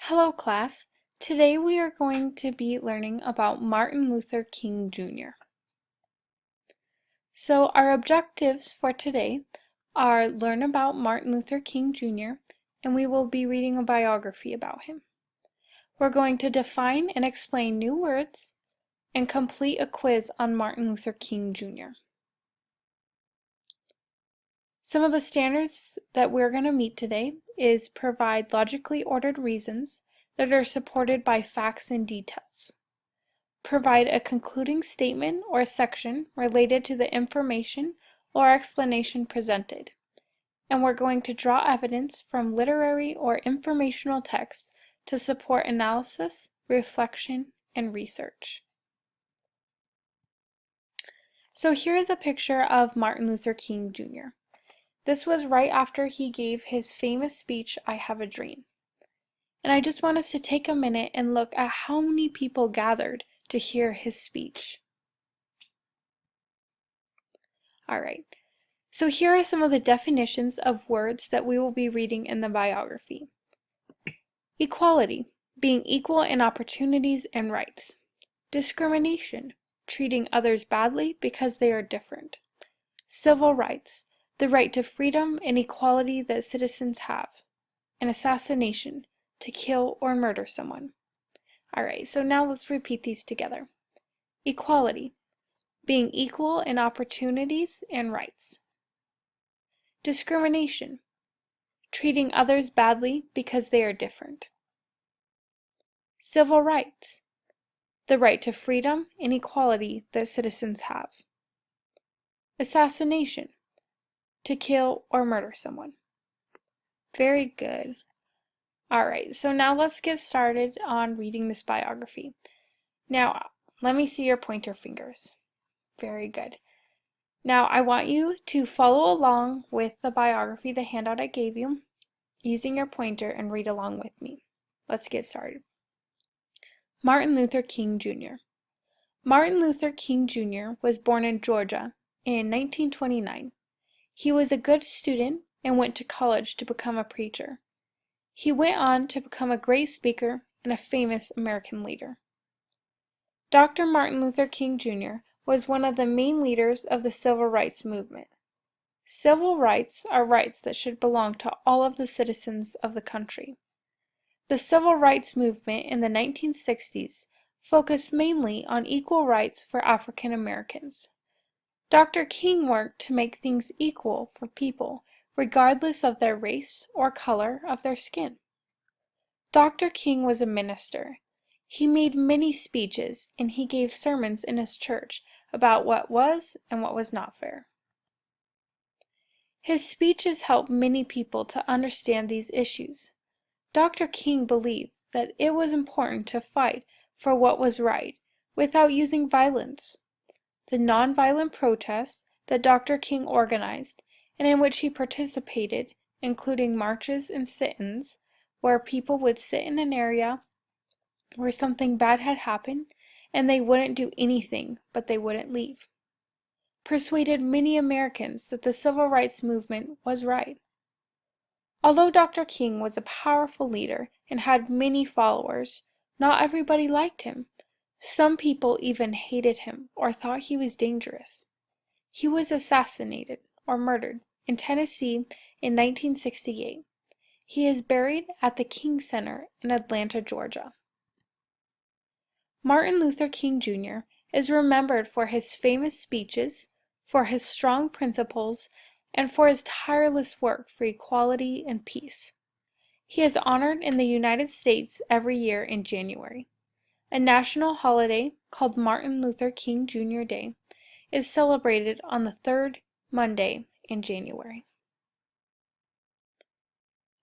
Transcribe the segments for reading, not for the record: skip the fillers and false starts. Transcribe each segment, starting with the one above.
Hello class. Today we are going to be learning about Martin Luther King Jr. So our objectives for today are learn about Martin Luther King Jr. and we will be reading a biography about him. We're going to define and explain new words and complete a quiz on Martin Luther King Jr. Some of the standards that we're going to meet today is provide logically ordered reasons that are supported by facts and details. Provide a concluding statement or section related to the information or explanation presented. And we're going to draw evidence from literary or informational texts to support analysis, reflection, and research. So here is a picture of Martin Luther King Jr. This was right after he gave his famous speech, "I Have a Dream." And I just want us to take a minute and look at how many people gathered to hear his speech. Alright, so here are some of the definitions of words that we will be reading in the biography. Equality, being equal in opportunities and rights. Discrimination, treating others badly because they are different. Civil rights, the right to freedom and equality that citizens have. And assassination, to kill or murder someone. Alright, so now let's repeat these together. Equality, being equal in opportunities and rights. Discrimination, treating others badly because they are different. Civil rights, the right to freedom and equality that citizens have. Assassination, to kill or murder someone. Very good. Alright, so now let's get started on reading this biography. Now, let me see your pointer fingers. Very good. Now, I want you to follow along with the biography, the handout I gave you, using your pointer and read along with me. Let's get started. Martin Luther King Jr. Martin Luther King Jr. was born in Georgia in 1929. He was a good student and went to college to become a preacher. He went on to become a great speaker and a famous American leader. Dr. Martin Luther King Jr. was one of the main leaders of the civil rights movement. Civil rights are rights that should belong to all of the citizens of the country. The civil rights movement in the 1960s focused mainly on equal rights for African Americans. Dr. King worked to make things equal for people, regardless of their race or color of their skin. Dr. King was a minister. He made many speeches and he gave sermons in his church about what was and what was not fair. His speeches helped many people to understand these issues. Dr. King believed that it was important to fight for what was right without using violence. The nonviolent protests that Dr. King organized and in which he participated, including marches and sit-ins, where people would sit in an area where something bad had happened and they wouldn't do anything, but they wouldn't leave, persuaded many Americans that the civil rights movement was right. Although Dr. King was a powerful leader and had many followers, not everybody liked him. Some people even hated him or thought he was dangerous. He was assassinated or murdered in Tennessee in 1968. He is buried at the King Center in Atlanta, Georgia. Martin Luther King Jr. is remembered for his famous speeches, for his strong principles, and for his tireless work for equality and peace. He is honored in the United States every year in January. A national holiday called Martin Luther King Jr. Day is celebrated on the third Monday in January.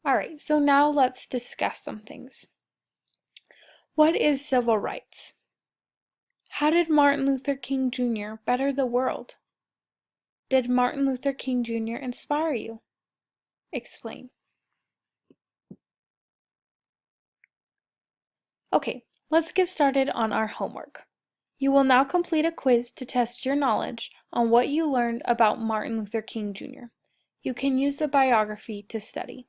Alright, so now let's discuss some things. What is civil rights? How did Martin Luther King Jr. better the world? Did Martin Luther King Jr. inspire you? Explain. Okay, let's get started on our homework. You will now complete a quiz to test your knowledge on what you learned about Martin Luther King Jr. You can use the biography to study.